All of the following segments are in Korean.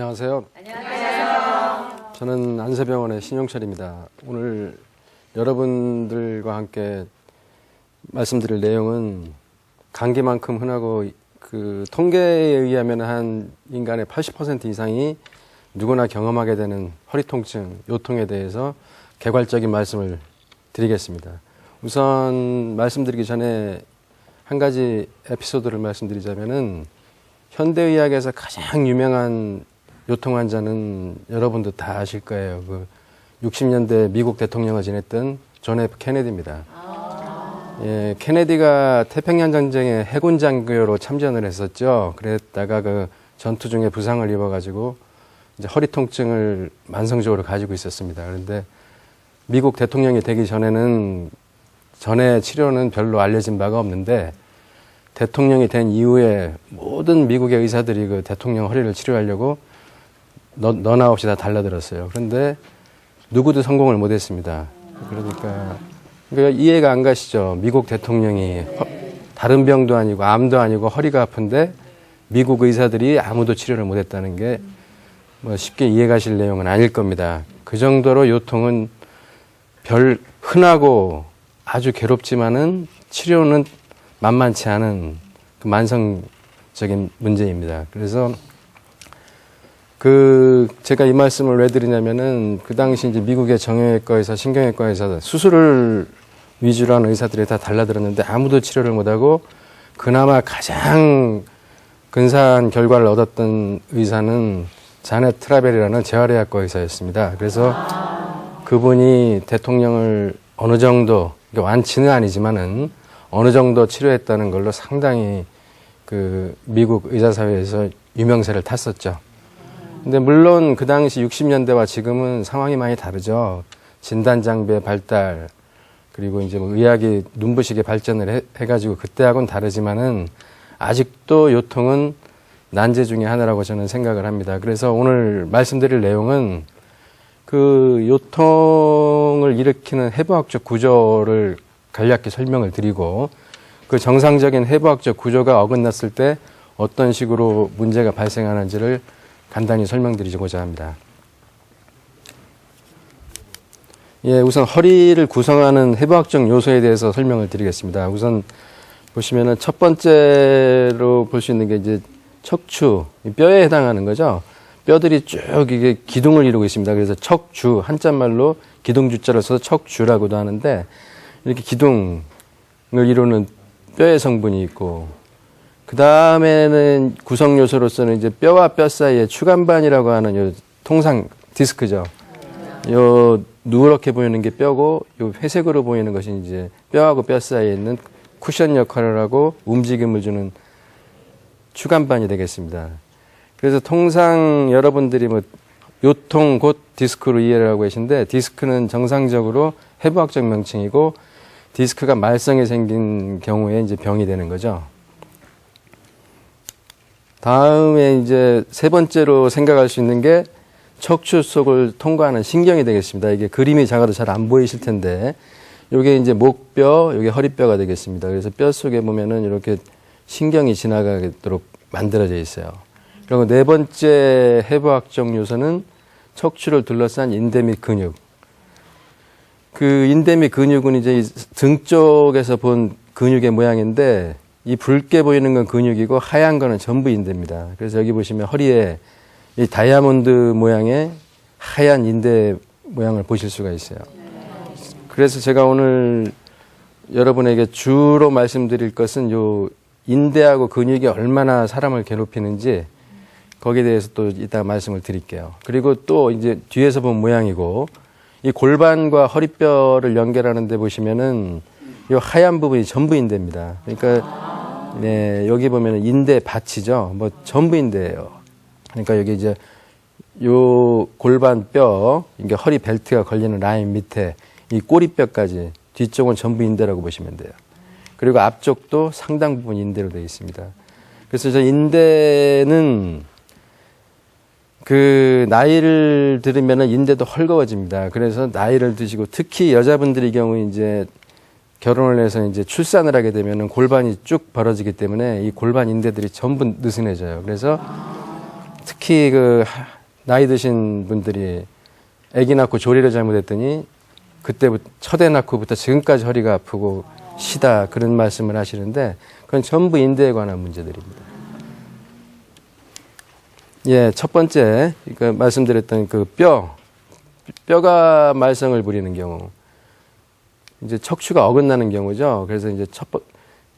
안녕하세요. 안녕하세요. 저는 안세병원의 신용철입니다. 오늘 여러분들과 함께 말씀드릴 내용은 감기만큼 흔하고 그 통계에 의하면 한 인간의 80% 이상이 누구나 경험하게 되는 허리 통증, 요통에 대해서 개괄적인 말씀을 드리겠습니다. 우선 말씀드리기 전에 한 가지 에피소드를 말씀드리자면은 현대의학에서 가장 유명한 요통 환자는 여러분도 다 아실 거예요. 그 60년대 미국 대통령을 지냈던 존 F 케네디입니다. 예, 케네디가 태평양 전쟁에 해군 장교로 참전을 했었죠. 그랬다가 그 전투 중에 부상을 입어가지고 이제 허리 통증을 만성적으로 가지고 있었습니다. 그런데 미국 대통령이 되기 전에는 전에 치료는 별로 알려진 바가 없는데 대통령이 된 이후에 모든 미국의 의사들이 그 대통령 허리를 치료하려고 너나 없이 다 달라들었어요. 그런데 누구도 성공을 못했습니다. 그러니까 이해가 안 가시죠? 미국 대통령이 다른 병도 아니고 암도 아니고 허리가 아픈데 미국 의사들이 아무도 치료를 못했다는 게 뭐 쉽게 이해 가실 내용은 아닐 겁니다. 그 정도로 요통은 흔하고 아주 괴롭지만은 치료는 만만치 않은 그 만성적인 문제입니다. 그래서 제가 이 말씀을 왜 드리냐면은 그 당시 이제 미국의 정형외과에서 신경외과에서 수술을 위주로 하는 의사들이 다 달라들었는데 아무도 치료를 못하고 그나마 가장 근사한 결과를 얻었던 의사는 자넷 트라벨이라는 재활의학과 의사였습니다. 그래서 그분이 대통령을 어느 정도, 완치는 아니지만은 어느 정도 치료했다는 걸로 상당히 그 미국 의사사회에서 유명세를 탔었죠. 근데 물론 그 당시 60년대와 지금은 상황이 많이 다르죠. 진단장비의 발달, 그리고 이제 뭐 의학이 눈부시게 발전을 해가지고 그때하고는 다르지만은 아직도 요통은 난제 중에 하나라고 저는 생각을 합니다. 그래서 오늘 말씀드릴 내용은 그 요통을 일으키는 해부학적 구조를 간략히 설명을 드리고 그 정상적인 해부학적 구조가 어긋났을 때 어떤 식으로 문제가 발생하는지를 간단히 설명드리고자 합니다. 예, 우선 허리를 구성하는 해부학적 요소에 대해서 설명을 드리겠습니다. 우선 보시면은 첫 번째로 볼 수 있는 게 이제 척추, 뼈에 해당하는 거죠. 뼈들이 쭉 이게 기둥을 이루고 있습니다. 그래서 척주, 한자말로 기둥주자를 써서 척주라고도 하는데 이렇게 기둥을 이루는 뼈의 성분이 있고 그 다음에는 구성 요소로서는 이제 뼈와 뼈 사이에 추간반이라고 하는 요 통상 디스크죠. 요 누렇게 보이는 게 뼈고 요 회색으로 보이는 것이 이제 뼈하고 뼈 사이에 있는 쿠션 역할을 하고 움직임을 주는 추간반이 되겠습니다. 그래서 통상 여러분들이 뭐 요통 곧 디스크로 이해를 하고 계신데 디스크는 정상적으로 해부학적 명칭이고 디스크가 말썽이 생긴 경우에 이제 병이 되는 거죠. 다음에 이제 세 번째로 생각할 수 있는 게 척추 속을 통과하는 신경이 되겠습니다. 이게 그림이 작아도 잘 안 보이실 텐데 요게 이제 목뼈, 요게 허리뼈가 되겠습니다. 그래서 뼈 속에 보면은 이렇게 신경이 지나가도록 만들어져 있어요. 그리고 네 번째 해부학적 요소는 척추를 둘러싼 인대 및 근육. 그 인대 및 근육은 이제 등 쪽에서 본 근육의 모양인데 이 붉게 보이는 건 근육이고 하얀 거는 전부 인대입니다. 그래서 여기 보시면 허리에 이 다이아몬드 모양의 하얀 인대 모양을 보실 수가 있어요. 그래서 제가 오늘 여러분에게 주로 말씀드릴 것은 요 인대하고 근육이 얼마나 사람을 괴롭히는지 거기에 대해서 또 이따 말씀을 드릴게요. 그리고 또 이제 뒤에서 본 모양이고 이 골반과 허리뼈를 연결하는 데 보시면은 이 하얀 부분이 전부 인대입니다. 그러니까 네, 여기 보면은 인대 받치죠. 뭐 전부 인대예요. 그러니까 여기 이제 요 골반 뼈, 이게 허리 벨트가 걸리는 라인 밑에 이 꼬리뼈까지 뒤쪽은 전부 인대라고 보시면 돼요. 그리고 앞쪽도 상당 부분 인대로 되어 있습니다. 그래서 저 인대는 그 나이를 들으면은 인대도 헐거워집니다. 그래서 나이를 드시고 특히 여자분들의 경우 이제 결혼을 해서 이제 출산을 하게 되면은 골반이 쭉 벌어지기 때문에 이 골반 인대들이 전부 느슨해져요. 그래서 특히 그 나이 드신 분들이 아기 낳고 조리를 잘못했더니 그때부터 첫 애 낳고부터 지금까지 허리가 아프고 시다 그런 말씀을 하시는데 그건 전부 인대에 관한 문제들입니다. 예, 첫 번째 그러니까 말씀드렸던 그 뼈가 말썽을 부리는 경우, 이제 척추가 어긋나는 경우죠. 그래서 이제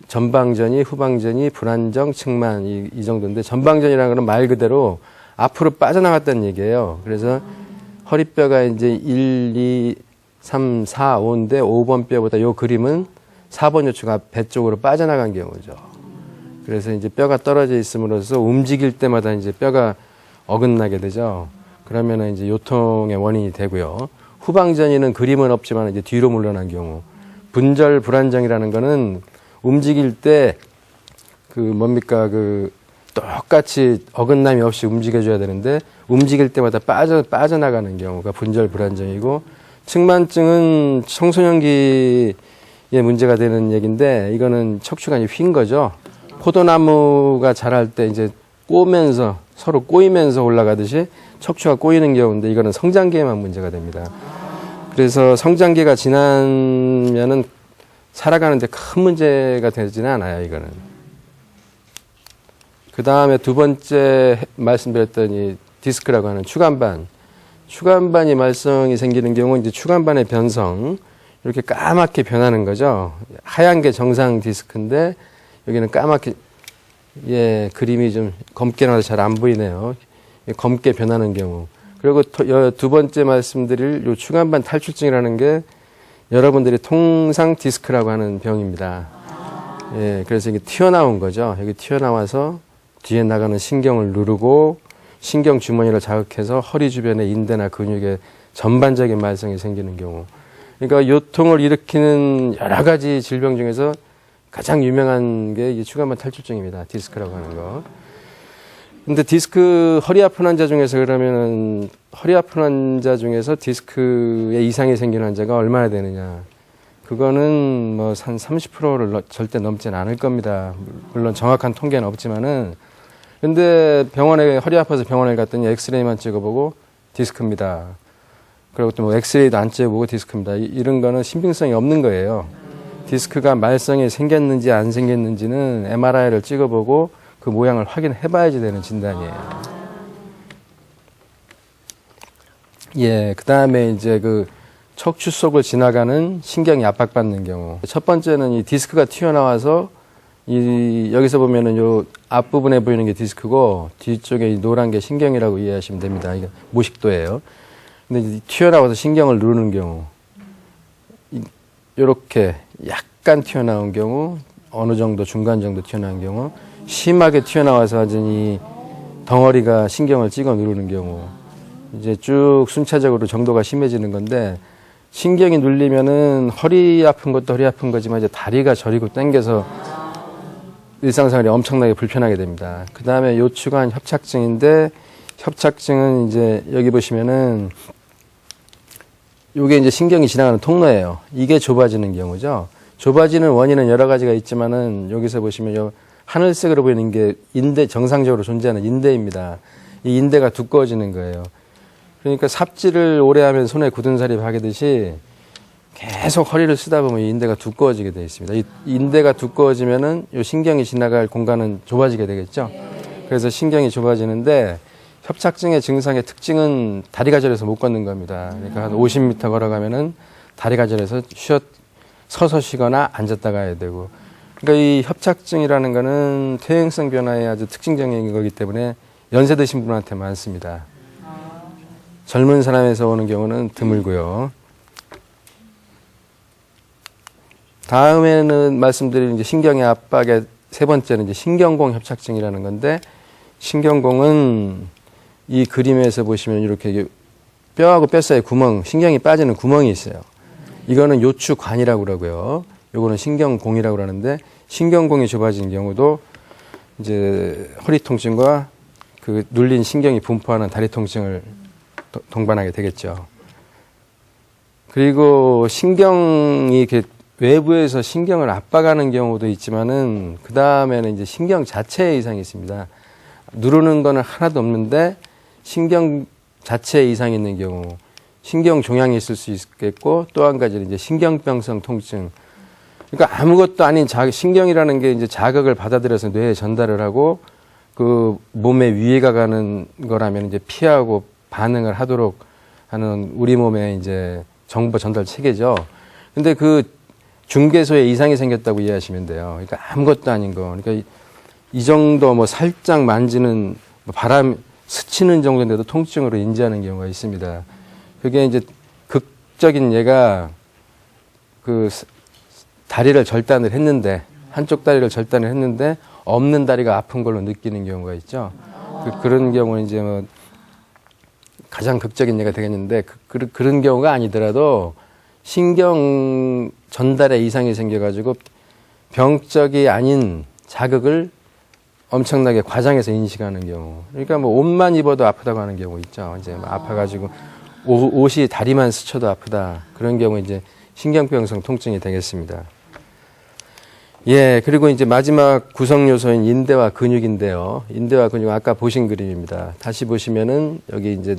전방전이, 후방전이, 불안정, 측만 이 정도인데 전방전이라는 건 말 그대로 앞으로 빠져나갔다는 얘기예요. 그래서 허리뼈가 이제 1, 2, 3, 4, 5인데 5번 뼈보다 요 그림은 4번 요추가 배 쪽으로 빠져나간 경우죠. 그래서 이제 뼈가 떨어져 있음으로써 움직일 때마다 이제 뼈가 어긋나게 되죠. 그러면은 이제 요통의 원인이 되고요. 후방전이는 그림은 없지만 이제 뒤로 물러난 경우. 분절 불안정이라는 거는 움직일 때 똑같이 어긋남이 없이 움직여줘야 되는데 움직일 때마다 빠져나가는 경우가 분절 불안정이고, 측만증은 청소년기에 문제가 되는 얘기인데 이거는 척추가 이제 휜 거죠. 포도나무가 자랄 때 이제 서로 꼬이면서 올라가듯이 척추가 꼬이는 경우인데 이거는 성장기에만 문제가 됩니다. 그래서 성장기가 지나면은 살아가는데 큰 문제가 되지는 않아요, 이거는. 그 다음에 두 번째 말씀드렸던 이 디스크라고 하는 추간반이 말썽이 생기는 경우 이제 추간반의 변성, 이렇게 까맣게 변하는 거죠. 하얀 게 정상 디스크인데 여기는 까맣게, 예, 그림이 좀 검게 나와서 잘 안 보이네요. 검게 변하는 경우. 그리고 두 번째 말씀드릴 요 추간반 탈출증이라는 게 여러분들이 통상 디스크라고 하는 병입니다. 예, 그래서 이게 튀어나온 거죠. 여기 튀어나와서 뒤에 나가는 신경을 누르고 신경 주머니를 자극해서 허리 주변의 인대나 근육에 전반적인 말썽이 생기는 경우. 그러니까 요통을 일으키는 여러 가지 질병 중에서 가장 유명한 게 이 추간반 탈출증입니다. 디스크라고 하는 거. 근데 허리 아픈 환자 중에서 그러면은 허리 아픈 환자 중에서 디스크에 이상이 생기는 환자가 얼마나 되느냐. 그거는 뭐 한 30%를 절대 넘지는 않을 겁니다. 물론 정확한 통계는 없지만은. 근데 허리 아파서 병원에 갔더니 엑스레이만 찍어보고 디스크입니다. 그리고 또 뭐 엑스레이도 안 찍어보고 디스크입니다. 이런 거는 신빙성이 없는 거예요. 디스크가 말썽이 생겼는지 안 생겼는지는 MRI를 찍어보고 그 모양을 확인해 봐야지 되는 진단이에요. 예, 그 다음에 이제 그 척추 속을 지나가는 신경이 압박받는 경우. 첫 번째는 이 디스크가 튀어나와서 여기서 보면은 요 앞부분에 보이는 게 디스크고 뒤쪽에 이 노란 게 신경이라고 이해하시면 됩니다. 이게 모식도예요. 근데 튀어나와서 신경을 누르는 경우. 요렇게 약간 튀어나온 경우, 어느 정도 중간 정도 튀어나온 경우, 심하게 튀어나와서 완전히 덩어리가 신경을 찍어 누르는 경우, 이제 쭉 순차적으로 정도가 심해지는 건데, 신경이 눌리면은 허리 아픈 것도 허리 아픈 거지만 이제 다리가 저리고 당겨서 일상생활이 엄청나게 불편하게 됩니다. 그 다음에 요추간 협착증인데, 협착증은 이제 여기 보시면은 요게 이제 신경이 지나가는 통로예요. 이게 좁아지는 경우죠. 좁아지는 원인은 여러 가지가 있지만은 여기서 보시면 요 하늘색으로 보이는 게 정상적으로 존재하는 인대입니다. 이 인대가 두꺼워지는 거예요. 그러니까 삽질을 오래 하면 손에 굳은 살이 박이듯이 계속 허리를 쓰다 보면 이 인대가 두꺼워지게 되어 있습니다. 이 인대가 두꺼워지면은 요 신경이 지나갈 공간은 좁아지게 되겠죠. 그래서 신경이 좁아지는데 협착증의 증상의 특징은 다리가 저려서 못 걷는 겁니다. 그러니까 한 50m 걸어가면은 다리가 저려서 서서 쉬거나 앉았다 가야 되고. 그러니까 이 협착증이라는 거는 퇴행성 변화의 아주 특징적인 거기 때문에 연세 드신 분한테 많습니다. 젊은 사람에서 오는 경우는 드물고요. 다음에는 말씀드린 이제 신경의 압박의 세 번째는 이제 신경공 협착증이라는 건데, 신경공은 이 그림에서 보시면 이렇게 뼈하고 뼈 사이에 신경이 빠지는 구멍이 있어요. 이거는 요추관이라고 그러고요. 요거는 신경공이라고 그러는데, 신경공이 좁아진 경우도 이제 허리 통증과 그 눌린 신경이 분포하는 다리 통증을 동반하게 되겠죠. 그리고 신경이 이렇게 외부에서 신경을 압박하는 경우도 있지만은 그 다음에는 이제 신경 자체에 이상이 있습니다. 누르는 거는 하나도 없는데 신경 자체에 이상이 있는 경우, 신경 종양이 있을 수 있겠고, 또 한 가지는 이제 신경병성 통증. 그러니까 아무것도 아닌 신경이라는 게 이제 자극을 받아들여서 뇌에 전달을 하고 그 몸에 위해가 가는 거라면 이제 피하고 반응을 하도록 하는 우리 몸의 이제 정보 전달 체계죠. 근데 그 중개소에 이상이 생겼다고 이해하시면 돼요. 그러니까 아무것도 아닌 거. 그러니까 이 정도 뭐 살짝 만지는 바람 스치는 정도인데도 통증으로 인지하는 경우가 있습니다. 그게 이제 극적인 예가 그 다리를 절단을 했는데, 한쪽 다리를 절단을 했는데 없는 다리가 아픈 걸로 느끼는 경우가 있죠. 그런 경우는 이제 뭐 가장 극적인 예가 되겠는데 그런 경우가 아니더라도 신경 전달에 이상이 생겨가지고 병적이 아닌 자극을 엄청나게 과장해서 인식하는 경우. 그러니까 뭐 옷만 입어도 아프다고 하는 경우 있죠. 이제 뭐 아파가지고 옷이 다리만 스쳐도 아프다. 그런 경우 이제 신경병성 통증이 되겠습니다. 예, 그리고 이제 마지막 구성 요소인 인대와 근육인데요. 인대와 근육 아까 보신 그림입니다. 다시 보시면은 여기 이제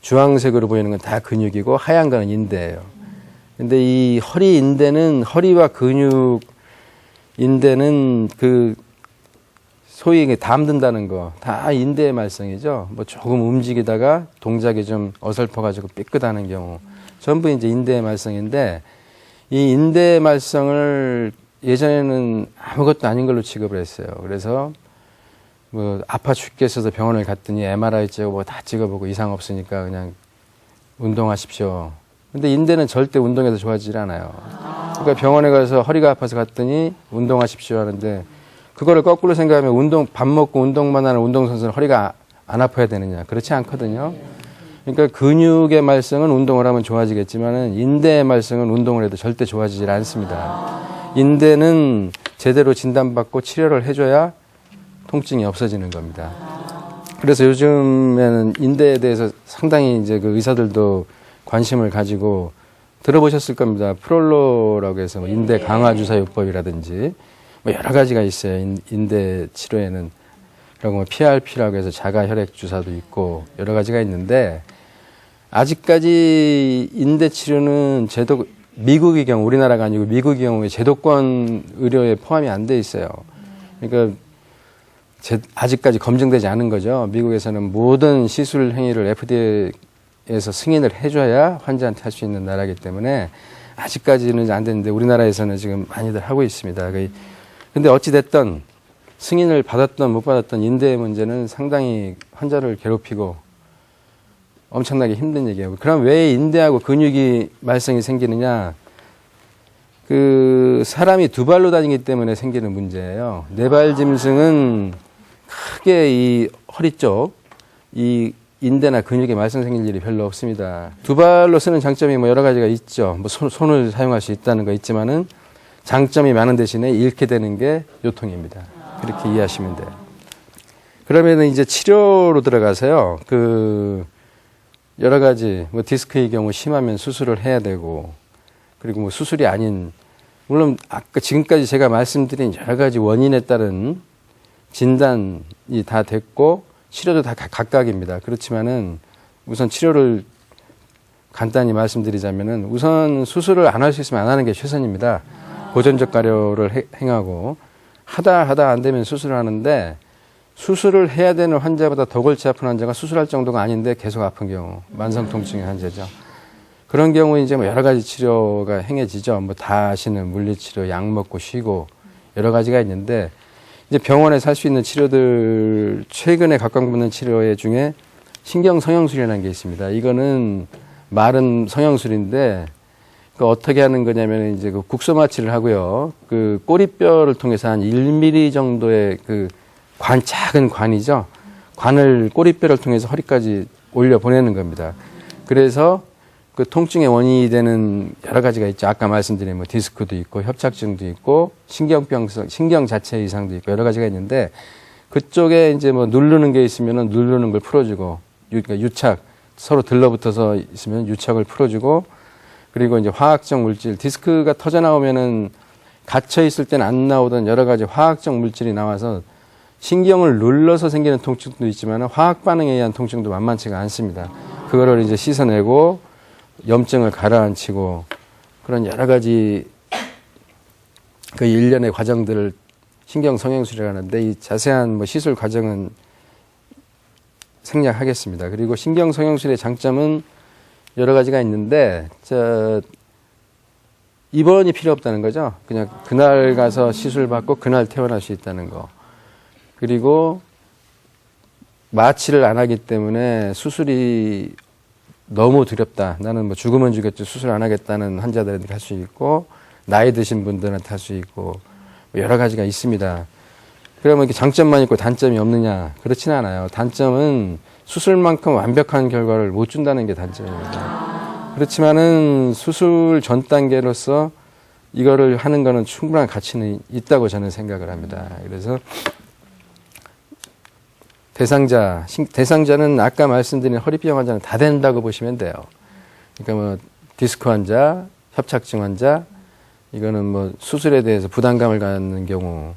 주황색으로 보이는 건 다 근육이고 하얀 거는 인대예요. 근데 이 허리 인대는 허리와 근육 인대는 그 소위 담든다는 거 다 인대의 말썽이죠. 뭐 조금 움직이다가 동작이 좀 어설퍼가지고 삐끗하는 경우 전부 이제 인대의 말썽인데 이 인대의 말썽을 예전에는 아무것도 아닌 걸로 취급을 했어요. 그래서 뭐 아파 죽겠어서 병원을 갔더니 MRI 찍고 뭐 다 찍어보고 이상 없으니까 그냥 운동하십시오. 근데 인대는 절대 운동해서 좋아지질 않아요. 그러니까 병원에 가서 허리가 아파서 갔더니 운동하십시오 하는데 그거를 거꾸로 생각하면 밥 먹고 운동만 하는 운동선수는 허리가 안 아파야 되느냐? 그렇지 않거든요. 그러니까 근육의 말썽은 운동을 하면 좋아지겠지만은 인대의 말썽은 운동을 해도 절대 좋아지질 않습니다. 인대는 제대로 진단받고 치료를 해줘야 통증이 없어지는 겁니다. 그래서 요즘에는 인대에 대해서 상당히 이제 그 의사들도 관심을 가지고 들어보셨을 겁니다. 프롤로라고 해서 인대 강화 주사 요법이라든지 뭐 여러 가지가 있어요. 인대 치료에는. 그리고 뭐 PRP라고 해서 자가 혈액 주사도 있고 여러 가지가 있는데 아직까지 인대 치료는 미국의 경우, 우리나라가 아니고 미국의 경우에 제도권 의료에 포함이 안 돼 있어요. 그러니까 아직까지 검증되지 않은 거죠. 미국에서는 모든 시술 행위를 FDA에서 승인을 해줘야 환자한테 할 수 있는 나라이기 때문에 아직까지는 안 되는데 우리나라에서는 지금 많이들 하고 있습니다. 근데 어찌됐든 승인을 받았던 못 받았던 인대의 문제는 상당히 환자를 괴롭히고 엄청나게 힘든 얘기예요. 그럼 왜 인대하고 근육이 말썽이 생기느냐? 그 사람이 두 발로 다니기 때문에 생기는 문제예요. 네 발 짐승은 크게 이 허리 쪽, 이 인대나 근육에 말썽 생길 일이 별로 없습니다. 두 발로 쓰는 장점이 뭐 여러 가지가 있죠. 뭐 손을 사용할 수 있다는 거 있지만은 장점이 많은 대신에 잃게 되는 게 요통입니다. 그렇게 이해하시면 돼요. 그러면은 이제 치료로 들어가서요. 여러 가지, 뭐 디스크의 경우 심하면 수술을 해야 되고, 그리고 뭐 수술이 아닌, 물론 아까 지금까지 제가 말씀드린 여러 가지 원인에 따른 진단이 다 됐고, 치료도 다 각각입니다. 그렇지만은 우선 치료를 간단히 말씀드리자면은 우선 수술을 안 할 수 있으면 안 하는 게 최선입니다. 보존적 가려를 행하고, 하다 안 되면 수술을 하는데, 수술을 해야 되는 환자보다 더 골치 아픈 환자가 수술할 정도가 아닌데 계속 아픈 경우, 만성통증의 환자죠. 그런 경우에 이제 뭐 여러 가지 치료가 행해지죠. 뭐 다 아시는 물리치료, 약 먹고 쉬고 여러 가지가 있는데 이제 병원에서 할 수 있는 치료들 최근에 각광받는 치료 중에 신경 성형술이라는 게 있습니다. 이거는 마른 성형술인데 그 어떻게 하는 거냐면 이제 그 국소마취를 하고요. 그 꼬리뼈를 통해서 한 1mm 정도의 작은 관이죠. 관을 꼬리뼈를 통해서 허리까지 올려 보내는 겁니다. 그래서 그 통증의 원인이 되는 여러 가지가 있죠. 아까 말씀드린 뭐 디스크도 있고 협착증도 있고 신경병성, 신경 자체 이상도 있고 여러 가지가 있는데 그쪽에 이제 뭐 누르는 게 있으면은 누르는 걸 풀어주고 그러니까 유착 서로 들러붙어서 있으면 유착을 풀어주고 그리고 이제 화학적 물질 디스크가 터져 나오면은 갇혀 있을 때는 안 나오던 여러 가지 화학적 물질이 나와서 신경을 눌러서 생기는 통증도 있지만 화학 반응에 의한 통증도 만만치가 않습니다. 그거를 이제 씻어내고 염증을 가라앉히고 그런 여러 가지 그 일련의 과정들을 신경 성형술이라고 하는데 이 자세한 뭐 시술 과정은 생략하겠습니다. 그리고 신경 성형술의 장점은 여러 가지가 있는데 입원이 필요 없다는 거죠. 그냥 그날 가서 시술 받고 그날 퇴원할 수 있다는 거. 그리고 마취를 안 하기 때문에 수술이 너무 두렵다. 나는 뭐 죽으면 죽겠지 수술 안 하겠다는 환자들한테 할 수 있고 나이 드신 분들한테 할 수 있고 여러 가지가 있습니다. 그러면 이렇게 장점만 있고 단점이 없느냐? 그렇지는 않아요. 단점은 수술만큼 완벽한 결과를 못 준다는 게 단점입니다. 그렇지만은 수술 전 단계로서 이거를 하는 거는 충분한 가치는 있다고 저는 생각을 합니다. 그래서 대상자는 아까 말씀드린 허리병 환자는 다 된다고 보시면 돼요. 그러니까 뭐 디스크 환자, 협착증 환자, 이거는 뭐 수술에 대해서 부담감을 갖는 경우,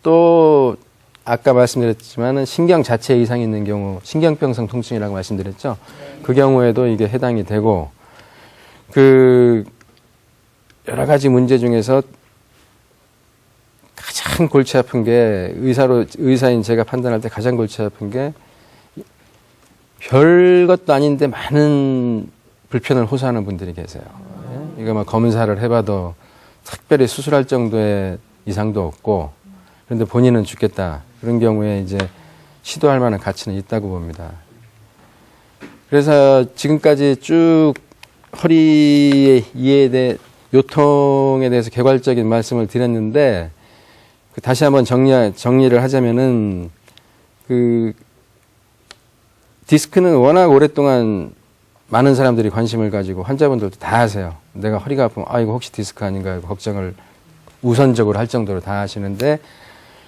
또 아까 말씀드렸지만은 신경 자체에 이상이 있는 경우, 신경병성 통증이라고 말씀드렸죠. 그 경우에도 이게 해당이 되고, 그 여러 가지 문제 중에서 가장 골치 아픈 게 의사인 제가 판단할 때 가장 골치 아픈 게 별것도 아닌데 많은 불편을 호소하는 분들이 계세요. 이거 막 검사를 해봐도 특별히 수술할 정도의 이상도 없고 그런데 본인은 죽겠다. 그런 경우에 이제 시도할 만한 가치는 있다고 봅니다. 그래서 지금까지 쭉 허리의 이해에 대해 요통에 대해서 개괄적인 말씀을 드렸는데 다시 한번 정리를 하자면은 그 디스크는 워낙 오랫동안 많은 사람들이 관심을 가지고 환자분들도 다 하세요. 내가 허리가 아프면 이거 혹시 디스크 아닌가 걱정을 우선적으로 할 정도로 다 하시는데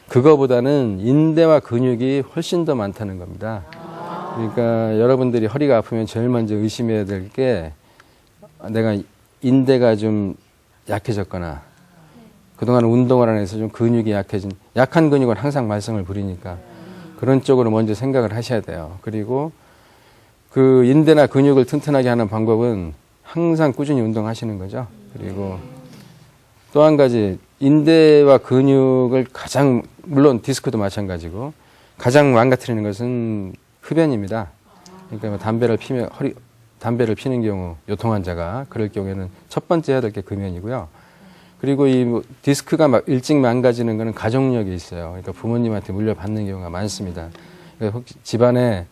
그거보다는 인대와 근육이 훨씬 더 많다는 겁니다. 그러니까 여러분들이 허리가 아프면 제일 먼저 의심해야 될 게 내가 인대가 좀 약해졌거나 그동안 운동을 안 해서 좀 근육이 약한 근육은 항상 말썽을 부리니까 그런 쪽으로 먼저 생각을 하셔야 돼요. 그리고 그 인대나 근육을 튼튼하게 하는 방법은 항상 꾸준히 운동하시는 거죠. 그리고 또 한 가지 인대와 근육을 물론 디스크도 마찬가지고 가장 망가뜨리는 것은 흡연입니다. 그러니까 뭐 담배를 피는 경우 요통 환자가 그럴 경우에는 첫 번째 해야 될 게 금연이고요. 그리고 이 디스크가 일찍 망가지는 것은 가족력이 있어요. 그러니까 부모님한테 물려받는 경우가 많습니다. 그러니까 혹시 집안에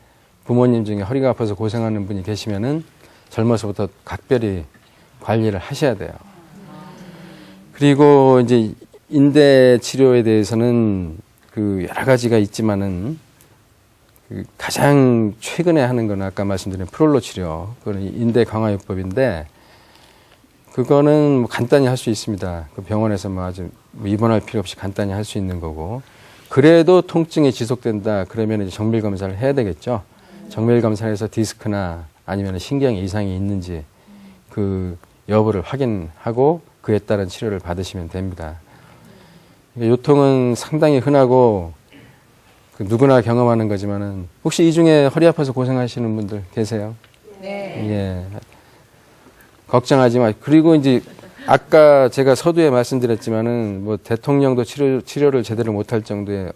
부모님 중에 허리가 아파서 고생하는 분이 계시면은 젊어서부터 각별히 관리를 하셔야 돼요. 그리고 이제 인대 치료에 대해서는 그 여러 가지가 있지만은 그 가장 최근에 하는 건 아까 말씀드린 프롤로 치료, 그건 인대 강화요법인데 그거는 뭐 간단히 할 수 있습니다. 그 병원에서 뭐 아주 입원할 필요 없이 간단히 할 수 있는 거고. 그래도 통증이 지속된다. 그러면 이제 정밀 검사를 해야 되겠죠. 정밀 검사에서 디스크나 아니면 신경에 이상이 있는지 그 여부를 확인하고 그에 따른 치료를 받으시면 됩니다. 요통은 상당히 흔하고 그 누구나 경험하는 거지만은 혹시 이 중에 허리 아파서 고생하시는 분들 계세요? 네. 예. 걱정하지 마. 그리고 이제 아까 제가 서두에 말씀드렸지만은 뭐 대통령도 치료를 제대로 못할 정도의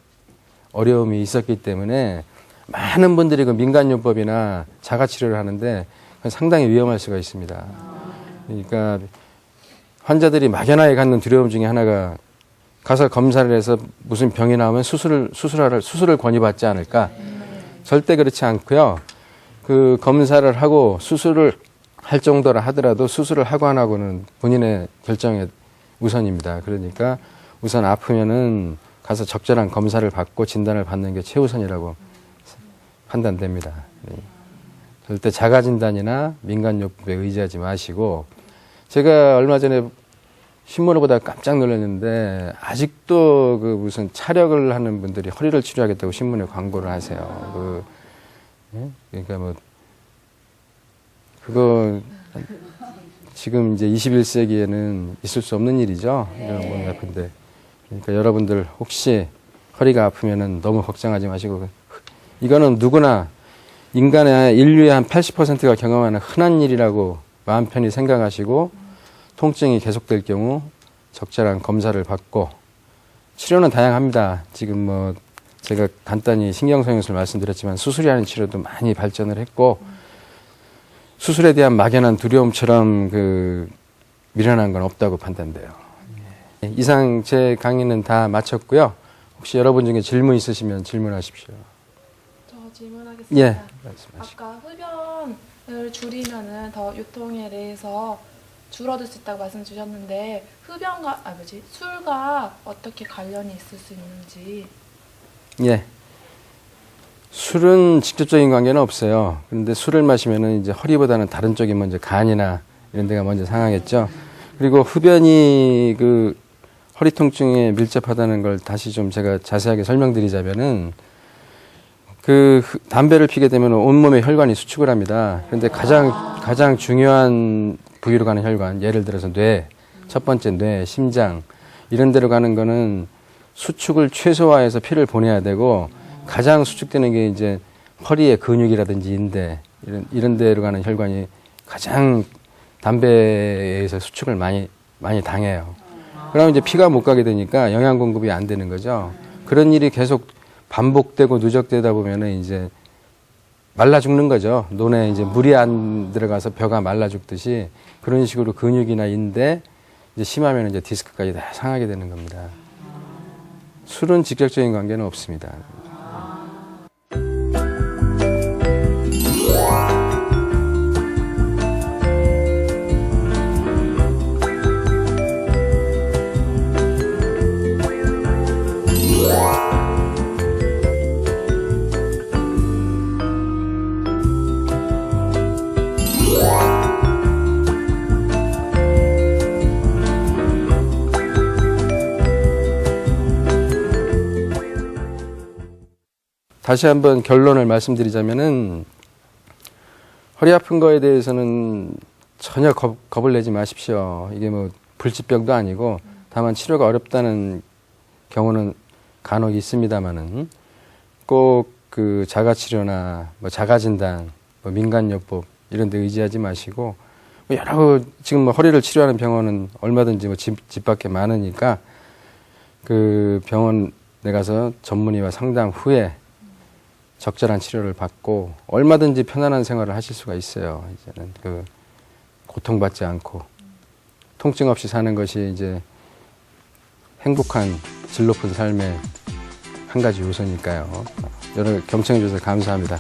어려움이 있었기 때문에 많은 분들이 그 민간요법이나 자가치료를 하는데 상당히 위험할 수가 있습니다. 그러니까 환자들이 막연하게 갖는 두려움 중에 하나가 가서 검사를 해서 무슨 병이 나오면 수술을 권유받지 않을까? 절대 그렇지 않고요. 그 검사를 하고 수술을 할 정도라 하더라도 수술을 하고 안 하고는 본인의 결정에 우선입니다. 그러니까 우선 아프면은 가서 적절한 검사를 받고 진단을 받는 게 최우선이라고 판단됩니다. 절대 자가진단이나 민간요법에 의지하지 마시고 제가 얼마 전에 신문을 보다가 깜짝 놀랐는데 아직도 그 무슨 차력을 하는 분들이 허리를 치료하겠다고 신문에 광고를 하세요. 그러니까 뭐 그거 지금 이제 21세기에는 있을 수 없는 일이죠. 이런 몸이 아픈데. 그러니까 여러분들 혹시 허리가 아프면은 너무 걱정하지 마시고, 이거는 누구나 인류의 한 80%가 경험하는 흔한 일이라고 마음 편히 생각하시고, 통증이 계속될 경우 적절한 검사를 받고, 치료는 다양합니다. 지금 뭐 제가 간단히 신경성형술 말씀드렸지만 수술이라는 치료도 많이 발전을 했고, 수술에 대한 막연한 두려움처럼 미련한 건 없다고 판단돼요. 이상 제 강의는 다 마쳤고요. 혹시 여러분 중에 질문 있으시면 질문하십시오. 저 질문하겠습니다. 예, 말씀하시죠. 아까 흡연을 줄이면은 더 유통에 대해서 줄어들 수 있다고 말씀 주셨는데 술과 어떻게 관련이 있을 수 있는지. 예. 술은 직접적인 관계는 없어요. 그런데 술을 마시면은 이제 허리보다는 다른 쪽이 먼저 간이나 이런 데가 먼저 상하겠죠. 그리고 흡연이 허리 통증에 밀접하다는 걸 다시 좀 제가 자세하게 설명드리자면은 담배를 피게 되면 온몸의 혈관이 수축을 합니다. 그런데 가장 중요한 부위로 가는 혈관, 예를 들어서 뇌, 첫 번째 뇌, 심장 이런 데로 가는 거는 수축을 최소화해서 피를 보내야 되고, 가장 수축되는 게 이제 허리의 근육이라든지 인대 이런 데로 가는 혈관이 가장 담배에 의해서 수축을 많이 당해요. 그러면 이제 피가 못 가게 되니까 영양 공급이 안 되는 거죠. 그런 일이 계속 반복되고 누적되다 보면은 이제 말라 죽는 거죠. 논에 이제 물이 안 들어가서 벼가 말라 죽듯이 그런 식으로 근육이나 인대, 이제 심하면 이제 디스크까지 다 상하게 되는 겁니다. 술은 직접적인 관계는 없습니다. 다시 한번 결론을 말씀드리자면은, 허리 아픈 거에 대해서는 전혀 겁을 내지 마십시오. 이게 뭐 불치병도 아니고, 다만 치료가 어렵다는 경우는 간혹 있습니다만은, 꼭 자가치료나 뭐 자가진단, 뭐 민간요법 이런 데 의지하지 마시고, 지금 뭐 허리를 치료하는 병원은 얼마든지 뭐 집 밖에 많으니까, 병원에 가서 전문의와 상담 후에 적절한 치료를 받고 얼마든지 편안한 생활을 하실 수가 있어요. 이제는 고통받지 않고 통증 없이 사는 것이 이제 행복한 질 높은 삶의 한 가지 요소니까요. 여러분 경청해 주셔서 감사합니다.